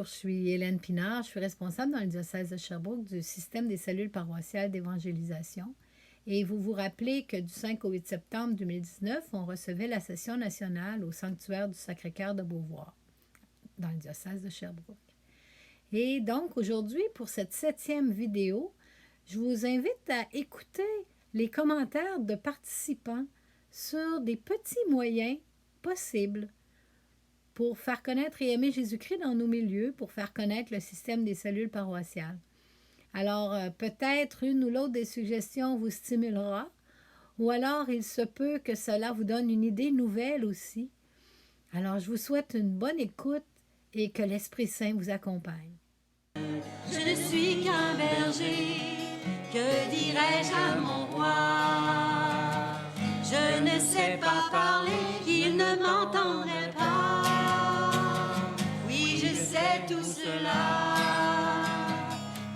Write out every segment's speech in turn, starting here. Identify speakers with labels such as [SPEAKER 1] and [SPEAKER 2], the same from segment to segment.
[SPEAKER 1] Bonjour, je suis Hélène Pinard. Je suis responsable dans le diocèse de Sherbrooke du système des cellules paroissiales d'évangélisation. Et vous vous rappelez que du 5 au 8 septembre 2019, on recevait la session nationale au sanctuaire du Sacré-Cœur de Beauvoir, dans le diocèse de Sherbrooke. Et donc, aujourd'hui, pour cette 7e vidéo, je vous invite à écouter les commentaires de participants sur des petits moyens possibles pour faire connaître et aimer Jésus-Christ dans nos milieux, pour faire connaître le système des cellules paroissiales. Alors, peut-être une ou l'autre des suggestions vous stimulera, ou alors il se peut que cela vous donne une idée nouvelle aussi. Alors, je vous souhaite une bonne écoute et que l'Esprit Saint vous accompagne.
[SPEAKER 2] Je ne suis qu'un berger, que dirais-je à mon roi? Je ne sais pas parler, il ne m'entendrait pas. Oui, je sais tout cela,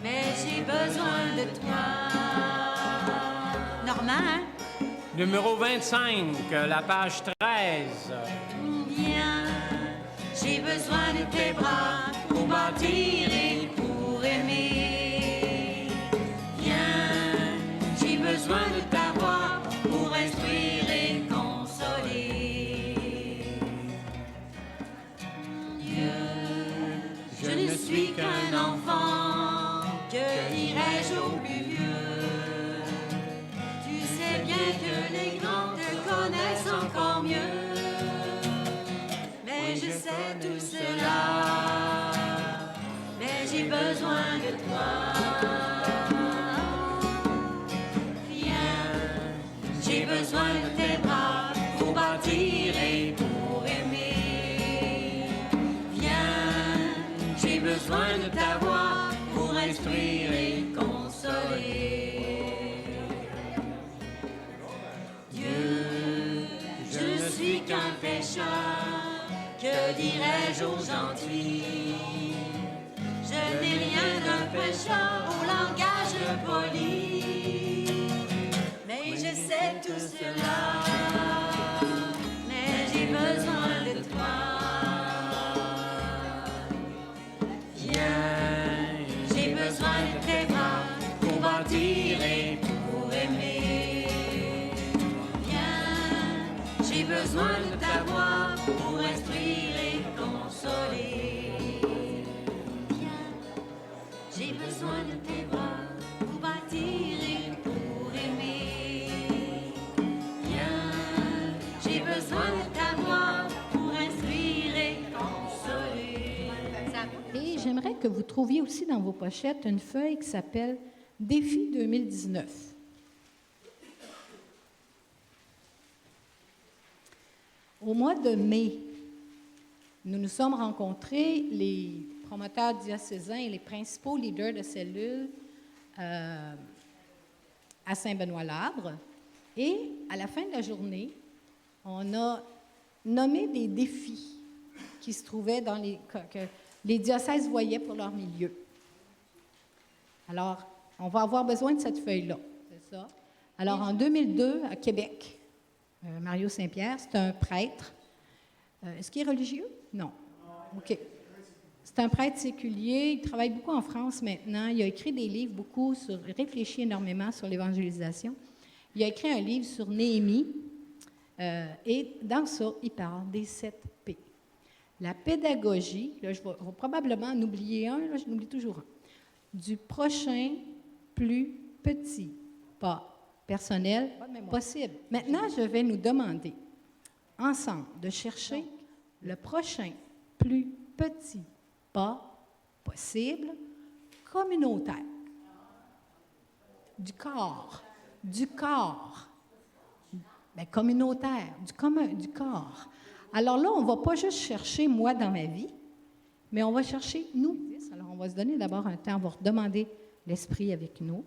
[SPEAKER 2] mais j'ai besoin de toi. Normand?
[SPEAKER 3] Numéro 25, la page 13.
[SPEAKER 2] Viens, j'ai besoin de tes bras pour bâtir et pour aimer. Viens, j'ai besoin de ta voix pour instruire et consoler. Dieu, je ne suis qu'un enfant, que dirais-je au plus vieux? Tu sais bien que les grands te connaissent encore mieux. Mais je sais tout cela, mais j'ai besoin de toi. Viens, j'ai besoin de tes bras pour bâtir et pour aimer. Viens, j'ai besoin de ta voix pour instruire et consoler. Dieu, je ne suis qu'un pécheur, que dirais-je aux gentils? Je n'ai rien d'un pécheur au langage poli, mais je sais tout cela, mais j'ai besoin de toi. Viens, j'ai besoin de tes bras pour bâtir et pour aimer. Viens, j'ai besoin de ta voix pour instruire et consoler. Viens, j'ai besoin de tes bras pour bâtir et pour aimer. Viens, j'ai besoin de ta voix pour instruire et consoler.
[SPEAKER 4] Et j'aimerais que vous trouviez aussi dans vos pochettes une feuille qui s'appelle « Défi 2019 ». Au mois de mai, nous nous sommes rencontrés, les promoteurs diocésains et les principaux leaders de cellules à Saint-Benoît-Labre. Et à la fin de la journée, on a nommé des défis qui se trouvaient que les diocèses voyaient pour leur milieu. Alors, on va avoir besoin de cette feuille-là. C'est ça. Alors, en 2002, à Québec, Mario Saint-Pierre, c'est un prêtre. Est-ce qu'il est religieux? Non. OK. C'est un prêtre séculier. Il travaille beaucoup en France maintenant. Il a écrit des livres beaucoup il réfléchit énormément sur l'évangélisation. Il a écrit un livre sur Néhémie. Et dans ça, il parle des 7 P. La pédagogie, là, je vais probablement en oublier un, là, je n'oublie toujours un. Du prochain plus petit pas personnel possible. Maintenant, je vais nous demander ensemble de chercher le prochain plus petit pas possible communautaire. Du corps. Bien, communautaire, du commun, du corps. Alors là, on ne va pas juste chercher moi dans ma vie, mais on va chercher nous. Alors, on va se donner d'abord un temps, on va redemander l'Esprit avec nous.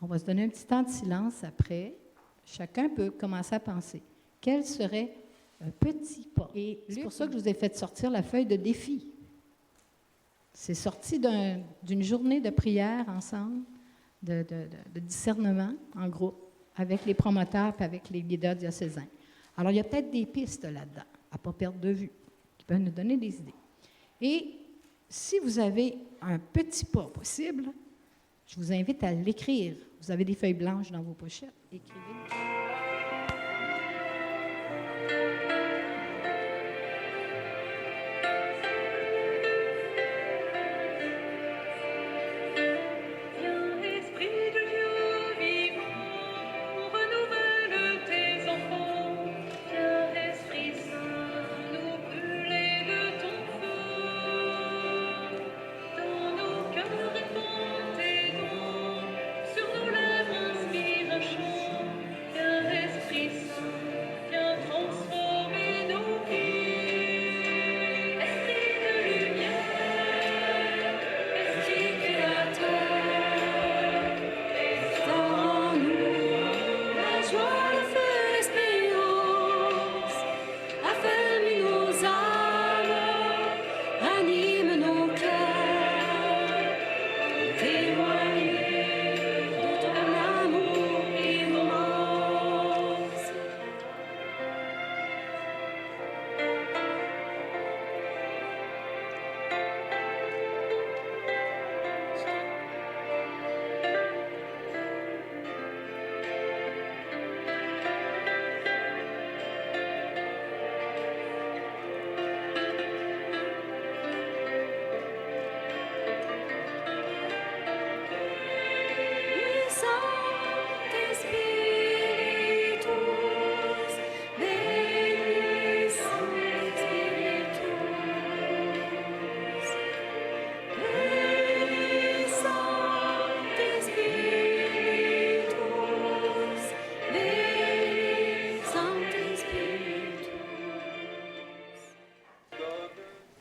[SPEAKER 4] On va se donner un petit temps de silence après. Chacun peut commencer à penser. Quel serait un petit pas? Et c'est pour ça que je vous ai fait sortir la feuille de défi. C'est sorti d'une journée de prière ensemble, de discernement en groupe, avec les promoteurs et avec les leaders diocésains. Alors, il y a peut-être des pistes là-dedans, à ne pas perdre de vue, qui peuvent nous donner des idées. Et si vous avez un petit pas possible, je vous invite à l'écrire. Vous avez des feuilles blanches dans vos pochettes. Écrivez.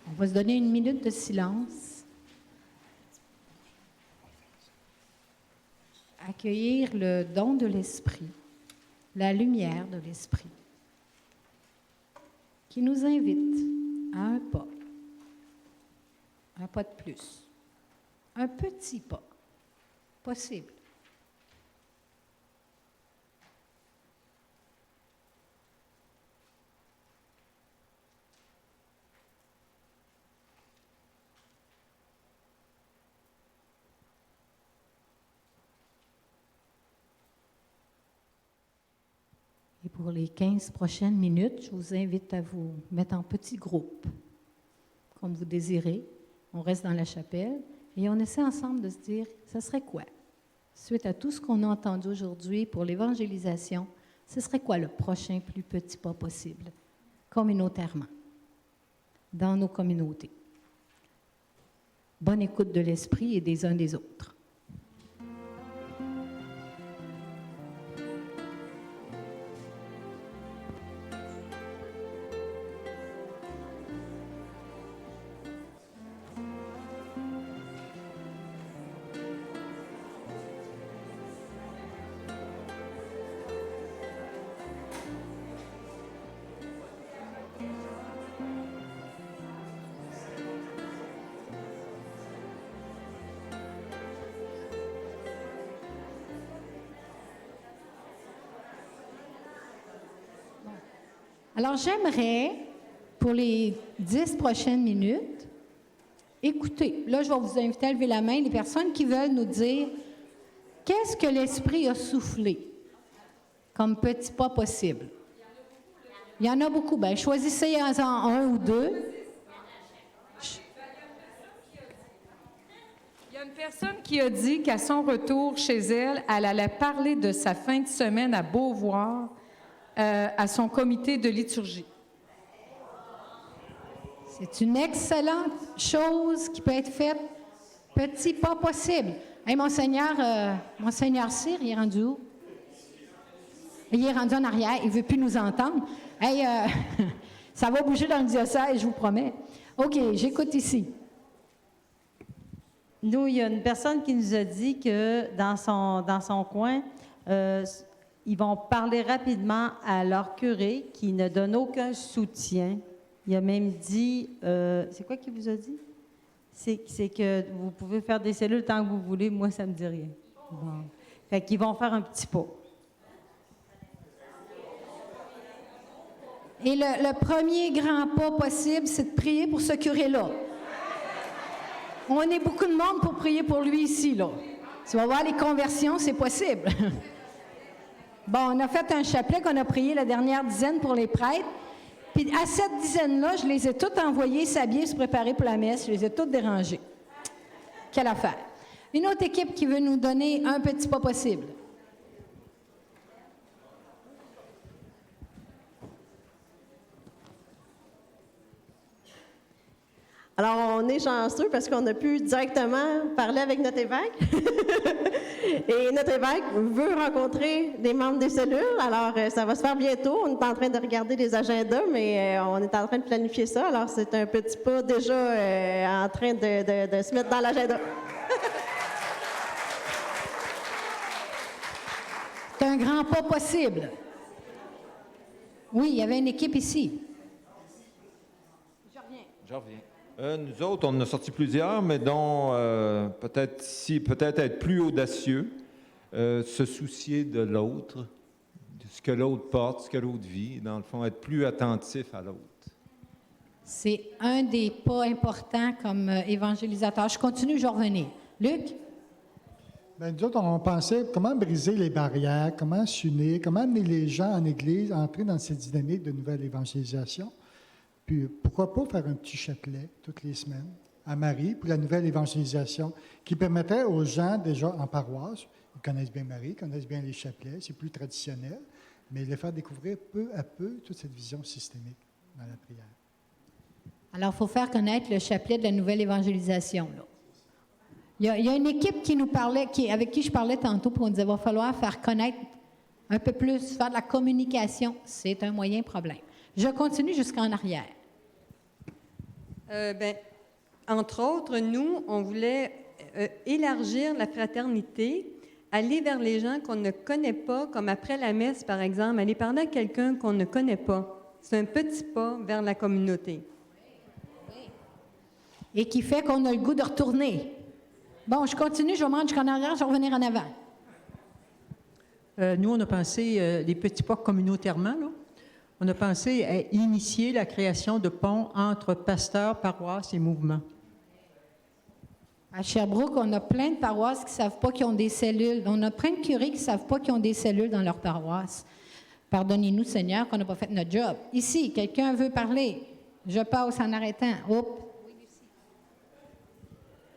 [SPEAKER 4] On va se donner une minute de silence. Accueillir le don de l'Esprit, la lumière de l'Esprit, qui nous invite à un pas de plus, un petit pas possible. Et pour les 15 prochaines minutes, je vous invite à vous mettre en petits groupes, comme vous désirez. On reste dans la chapelle et on essaie ensemble de se dire, ça serait quoi? Suite à tout ce qu'on a entendu aujourd'hui pour l'évangélisation, ce serait quoi le prochain plus petit pas possible, communautairement, dans nos communautés? Bonne écoute de l'esprit et des uns des autres. Alors, j'aimerais, pour les 10 prochaines minutes, écouter. Là, je vais vous inviter à lever la main les personnes qui veulent nous dire qu'est-ce que l'Esprit a soufflé comme petit pas possible. Il y en a beaucoup. Bien, choisissez en un ou deux.
[SPEAKER 5] Il y a une personne qui a dit qu'à son retour chez elle, elle allait parler de sa fin de semaine à Beauvoir, à son comité de liturgie.
[SPEAKER 4] C'est une excellente chose qui peut être faite, petit pas possible. Hey, Monseigneur Cyr, il est rendu où? Il est rendu en arrière, il ne veut plus nous entendre. Hey, ça va bouger dans le diocèse, je vous promets. OK, j'écoute ici.
[SPEAKER 6] Nous, il y a une personne qui nous a dit que dans son coin, ils vont parler rapidement à leur curé qui ne donne aucun soutien. Il a même dit, c'est quoi qu'il vous a dit? C'est que vous pouvez faire des cellules tant que vous voulez, moi ça me dit rien. Bon. Fait qu'ils vont faire un petit pas.
[SPEAKER 4] Et le premier grand pas possible, c'est de prier pour ce curé-là. On est beaucoup de monde pour prier pour lui ici, là. Tu vas voir les conversions, c'est possible. Bon, on a fait un chapelet qu'on a prié la dernière dizaine pour les prêtres. Puis à cette dizaine-là, je les ai toutes envoyées s'habiller, se préparer pour la messe. Je les ai toutes dérangées. Quelle affaire. Une autre équipe qui veut nous donner un petit pas possible.
[SPEAKER 7] Alors, on est chanceux parce qu'on a pu directement parler avec notre évêque. Et notre évêque veut rencontrer des membres des cellules. Alors, ça va se faire bientôt. On est en train de regarder les agendas, mais on est en train de planifier ça. Alors, c'est un petit pas déjà en train de se mettre dans l'agenda.
[SPEAKER 4] C'est un grand pas possible. Oui, il y avait une équipe ici.
[SPEAKER 8] Je reviens. Nous autres, on en a sorti plusieurs, mais dont peut-être être plus audacieux, se soucier de l'autre, de ce que l'autre porte, ce que l'autre vit, dans le fond, être plus attentif à l'autre.
[SPEAKER 4] C'est un des pas importants comme évangélisateur. Je continue, je vais revenir. Luc?
[SPEAKER 9] Bien, nous autres, on pensait comment briser les barrières, comment s'unir, comment amener les gens en Église à entrer dans cette dynamique de nouvelle évangélisation. Puis pourquoi pas faire un petit chapelet toutes les semaines à Marie pour la nouvelle évangélisation qui permettrait aux gens déjà en paroisse, ils connaissent bien Marie, ils connaissent bien les chapelets, c'est plus traditionnel, mais les faire découvrir peu à peu toute cette vision systémique dans la prière.
[SPEAKER 4] Alors, il faut faire connaître le chapelet de la nouvelle évangélisation. Là. Il y a une équipe qui nous parlait, avec qui je parlais tantôt, pour nous dire qu'il va falloir faire connaître un peu plus, faire de la communication. C'est un moyen problème. Je continue jusqu'en arrière.
[SPEAKER 10] Entre autres, nous, on voulait élargir la fraternité, aller vers les gens qu'on ne connaît pas, comme après la messe, par exemple, aller parler à quelqu'un qu'on ne connaît pas. C'est un petit pas vers la communauté.
[SPEAKER 4] Et qui fait qu'on a le goût de retourner. Bon, je continue, je vais me rendre jusqu'en arrière, je vais revenir en avant.
[SPEAKER 11] Nous, on a pensé des petits pas communautairement, là. On a pensé à initier la création de ponts entre pasteurs, paroisses et mouvements.
[SPEAKER 4] À Sherbrooke, on a plein de paroisses qui ne savent pas qu'ils ont des cellules. On a plein de curés qui ne savent pas qu'ils ont des cellules dans leur paroisse. Pardonnez-nous, Seigneur, qu'on n'a pas fait notre job. Ici, quelqu'un veut parler. Je passe en arrêtant. Oups.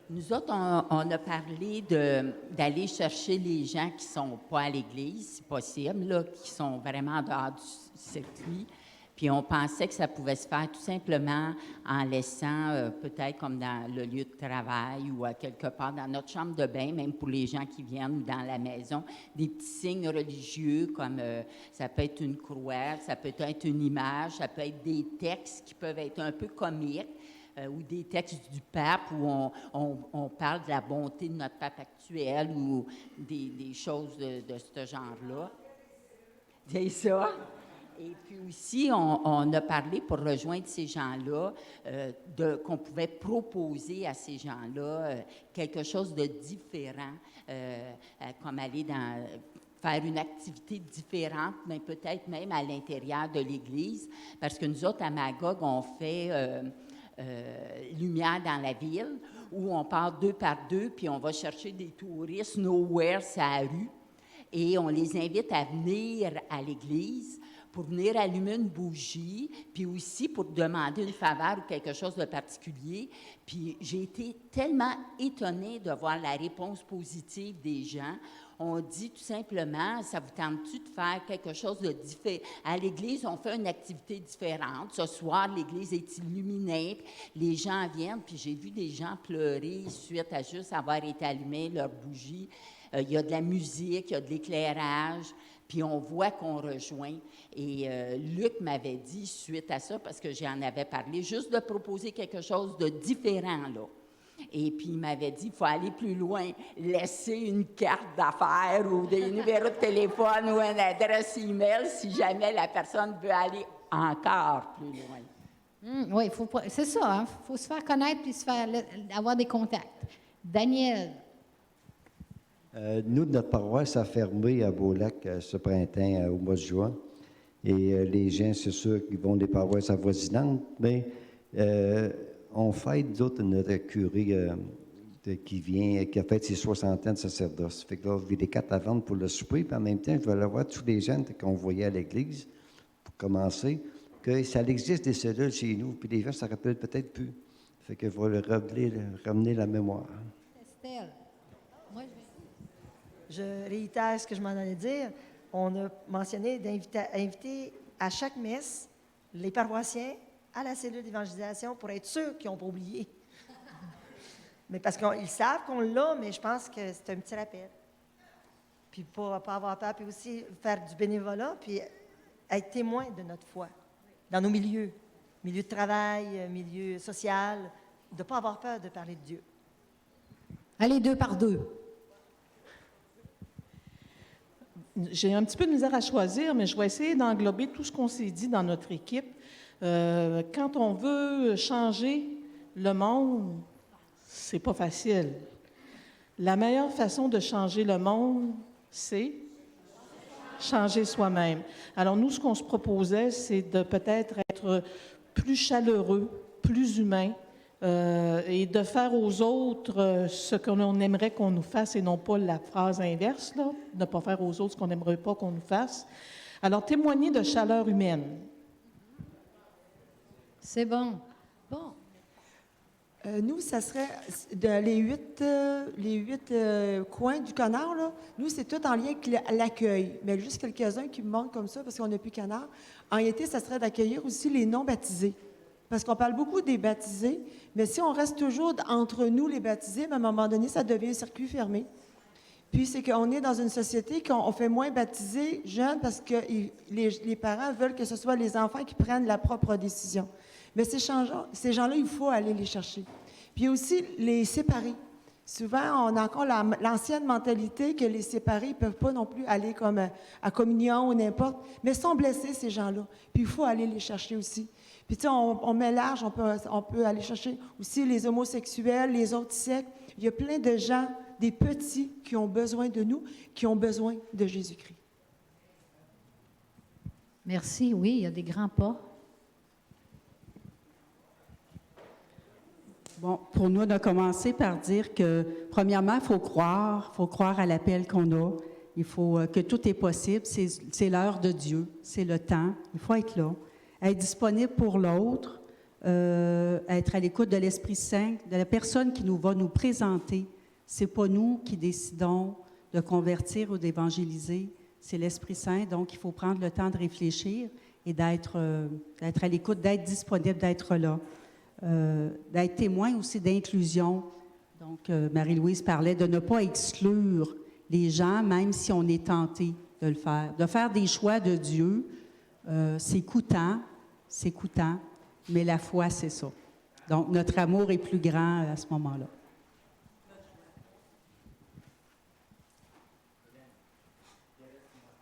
[SPEAKER 12] Nous autres, on a parlé d'aller chercher les gens qui ne sont pas à l'Église, si possible, là, qui sont vraiment en dehors du circuit. Puis on pensait que ça pouvait se faire tout simplement en laissant, peut-être comme dans le lieu de travail ou à quelque part dans notre chambre de bain, même pour les gens qui viennent dans la maison, des petits signes religieux comme ça peut être une croix, ça peut être une image, ça peut être des textes qui peuvent être un peu comiques. Ou des textes du pape où on parle de la bonté de notre pape actuel ou des choses de ce genre-là. C'est ça. Et puis aussi, on a parlé pour rejoindre ces gens-là, qu'on pouvait proposer à ces gens-là quelque chose de différent, comme aller faire une activité différente, mais peut-être même à l'intérieur de l'Église, parce que nous autres, à Magog, on fait... Lumière dans la ville, où on part 2 par 2, puis on va chercher des touristes nowhere sur la rue, et on les invite à venir à l'église pour venir allumer une bougie, puis aussi pour demander une faveur ou quelque chose de particulier. Puis j'ai été tellement étonnée de voir la réponse positive des gens. On dit tout simplement, ça vous tente-tu de faire quelque chose de différent? À l'église, on fait une activité différente. Ce soir, l'église est illuminée, les gens viennent, puis j'ai vu des gens pleurer suite à juste avoir été allumés leur bougie. Il y a de la musique, il y a de l'éclairage, puis on voit qu'on rejoint. Et Luc m'avait dit, suite à ça, parce que j'en avais parlé, juste de proposer quelque chose de différent, là. Et puis, il m'avait dit, il faut aller plus loin, laisser une carte d'affaires ou des numéros de téléphone ou une adresse email si jamais la personne veut aller encore plus loin.
[SPEAKER 4] Oui, c'est ça, hein? Il faut se faire connaître et avoir des contacts. Daniel.
[SPEAKER 13] Nous, notre paroisse a fermé à Beaulac ce printemps, au mois de juin. Et les gens, c'est sûr, qui vont des paroisses avoisinantes, mais on fête, d'autres, notre curé qui vient, qui a fait ses 60 ans de sacerdoce. Fait que là, j'ai des cartes à vendre pour le souper, puis en même temps, je vais aller voir tous les jeunes qu'on voyait à l'église, pour commencer, que ça existe des cellules chez nous, puis les gens ne se rappellent peut-être plus. Fait que je vais leur ramener la mémoire.
[SPEAKER 4] Estelle, moi,
[SPEAKER 14] Je réitère ce que je m'en allais dire. On a mentionné d'inviter à chaque messe les paroissiens à la cellule d'évangélisation pour être sûrs qu'ils n'ont pas oublié. Mais parce qu'ils savent qu'on l'a, mais je pense que c'est un petit rappel. Puis pas avoir peur, puis aussi faire du bénévolat, puis être témoin de notre foi dans nos milieux de travail, milieu social, de ne pas avoir peur de parler de Dieu.
[SPEAKER 4] Allez, 2 par 2.
[SPEAKER 15] J'ai un petit peu de misère à choisir, mais je vais essayer d'englober tout ce qu'on s'est dit dans notre équipe. Quand on veut changer le monde, c'est pas facile. La meilleure façon de changer le monde, c'est changer soi-même. Alors nous, ce qu'on se proposait, c'est de peut-être être plus chaleureux, plus humain, et de faire aux autres ce qu'on aimerait qu'on nous fasse et non pas la phrase inverse, là, de ne pas faire aux autres ce qu'on n'aimerait pas qu'on nous fasse. Alors, témoigner de chaleur humaine.
[SPEAKER 4] C'est bon. Bon.
[SPEAKER 16] Nous, ça serait les huit coins du canard, là. Nous, c'est tout en lien avec l'accueil. Mais juste quelques-uns qui me manquent comme ça parce qu'on n'a plus canard. En été, ça serait d'accueillir aussi les non-baptisés. Parce qu'on parle beaucoup des baptisés, mais si on reste toujours entre nous, les baptisés, à un moment donné, ça devient un circuit fermé. Puis, c'est qu'on est dans une société qu'on fait moins baptiser jeunes parce que les parents veulent que ce soit les enfants qui prennent la propre décision. Mais ces gens-là, il faut aller les chercher. Puis aussi, les séparer. Souvent, on a encore l'ancienne mentalité que les séparés ne peuvent pas non plus aller comme à communion ou n'importe, mais sont blessés, ces gens-là. Puis il faut aller les chercher aussi. Puis tu sais, on met large, on peut aller chercher aussi les homosexuels, les autres sectes. Il y a plein de gens, des petits, qui ont besoin de nous, qui ont besoin de Jésus-Christ.
[SPEAKER 4] Merci. Oui, il y a des grands pas.
[SPEAKER 17] Bon, pour nous, on a commencé par dire que, premièrement, il faut croire à l'appel qu'on a. Il faut que tout est possible. C'est l'heure de Dieu, c'est le temps. Il faut être là, être disponible pour l'autre, être à l'écoute de l'Esprit Saint, de la personne qui va nous présenter. C'est pas nous qui décidons de convertir ou d'évangéliser, c'est l'Esprit Saint. Donc, il faut prendre le temps de réfléchir et d'être à l'écoute, d'être disponible, d'être là. D'être témoin aussi d'inclusion. Donc, Marie-Louise parlait de ne pas exclure les gens, même si on est tenté de le faire. De faire des choix de Dieu, c'est coûtant, mais la foi, c'est ça. Donc, notre amour est plus grand à ce moment-là.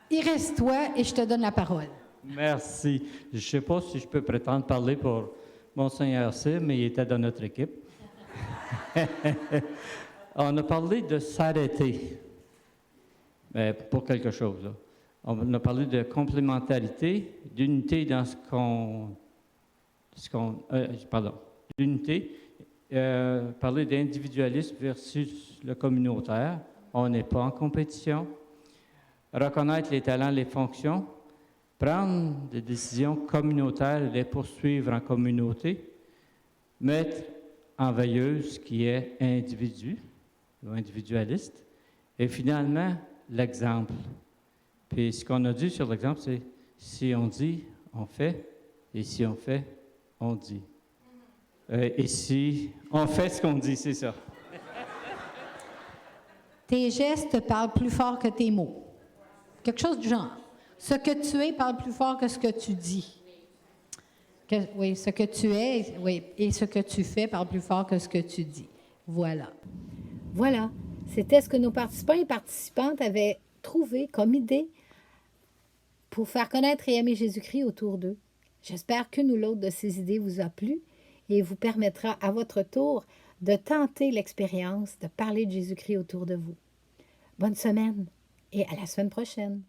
[SPEAKER 4] Il reste toi et je te donne la parole.
[SPEAKER 18] Merci. Je ne sais pas si je peux prétendre parler pour Monseigneur C, mais il était dans notre équipe. On a parlé de s'arrêter pour quelque chose. Là. On a parlé de complémentarité, d'unité dans d'unité, parler d'individualisme versus le communautaire. On n'est pas en compétition. Reconnaître les talents, les fonctions. Prendre des décisions communautaires et les poursuivre en communauté, mettre en veilleuse ce qui est individu ou individualiste, et finalement, l'exemple. Puis ce qu'on a dit sur l'exemple, c'est si on dit, on fait, et si on fait, on dit. Et si on fait ce qu'on dit, c'est ça.
[SPEAKER 4] Tes gestes parlent plus fort que tes mots. Quelque chose du genre. Ce que tu es parle plus fort que ce que tu dis. Oui, ce que tu es, oui, et ce que tu fais parle plus fort que ce que tu dis. Voilà.
[SPEAKER 1] Voilà. C'était ce que nos participants et participantes avaient trouvé comme idée pour faire connaître et aimer Jésus-Christ autour d'eux. J'espère qu'une ou l'autre de ces idées vous a plu et vous permettra à votre tour de tenter l'expérience de parler de Jésus-Christ autour de vous. Bonne semaine et à la semaine prochaine.